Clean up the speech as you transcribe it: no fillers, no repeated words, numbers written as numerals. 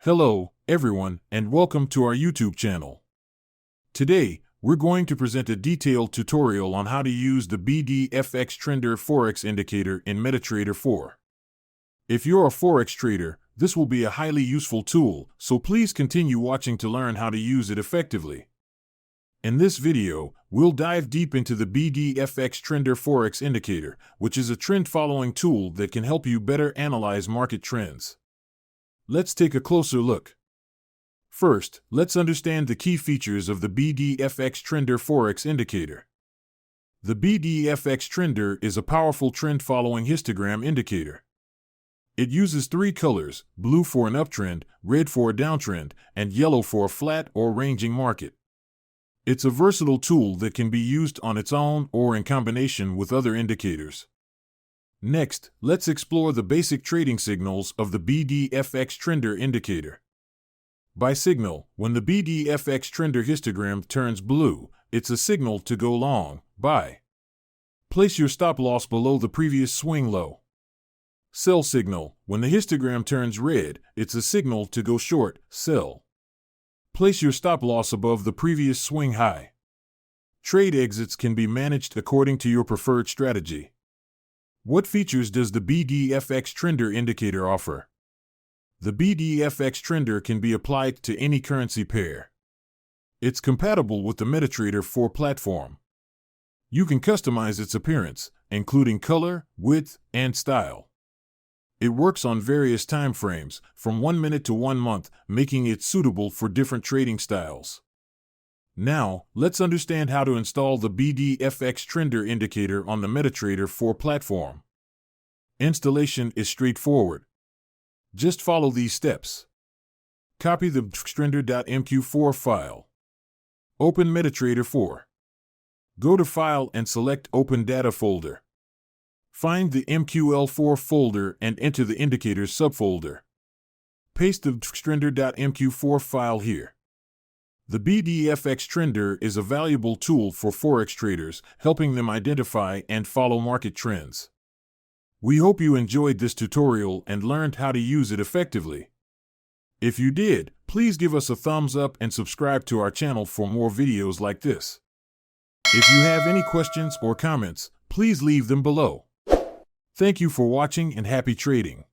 Hello, everyone, and welcome to our YouTube channel. Today, we're going to present a detailed tutorial on how to use the BDFX Trender Forex indicator in MetaTrader 4. If you're a Forex trader, this will be a highly useful tool, so please continue watching to learn how to use it effectively. In this video, we'll dive deep into the BDFX Trender Forex indicator, which is a trend-following tool that can help you better analyze market trends. Let's take a closer look. First, let's understand the key features of the BDFX Trender Forex indicator. The BDFX Trender is a powerful trend-following histogram indicator. It uses three colors: blue for an uptrend, red for a downtrend, and yellow for a flat or ranging market. It's a versatile tool that can be used on its own or in combination with other indicators. Next, let's explore the basic trading signals of the BDFX Trender indicator. By signal, when the BDFX Trender histogram turns blue, it's a signal to go long, buy. Place your stop loss below the previous swing low. Sell signal, when the histogram turns red, it's a signal to go short, sell. Place your stop loss above the previous swing high. Trade exits can be managed according to your preferred strategy. What features does the BDFX Trender indicator offer? The BDFX Trender can be applied to any currency pair. It's compatible with the MetaTrader 4 platform. You can customize its appearance, including color, width, and style. It works on various time frames, from 1 minute to 1 month, making it suitable for different trading styles. Now, let's understand how to install the BDFX Trender indicator on the MetaTrader 4 platform. Installation is straightforward. Just follow these steps. Copy the trender.mq4 file. Open MetaTrader 4. Go to File and select Open Data folder. Find the MQL4 folder and enter the indicators subfolder. Paste the trender.mq4 file here. The BDFX Trender is a valuable tool for Forex traders, helping them identify and follow market trends. We hope you enjoyed this tutorial and learned how to use it effectively. If you did, please give us a thumbs up and subscribe to our channel for more videos like this. If you have any questions or comments, please leave them below. Thank you for watching and happy trading.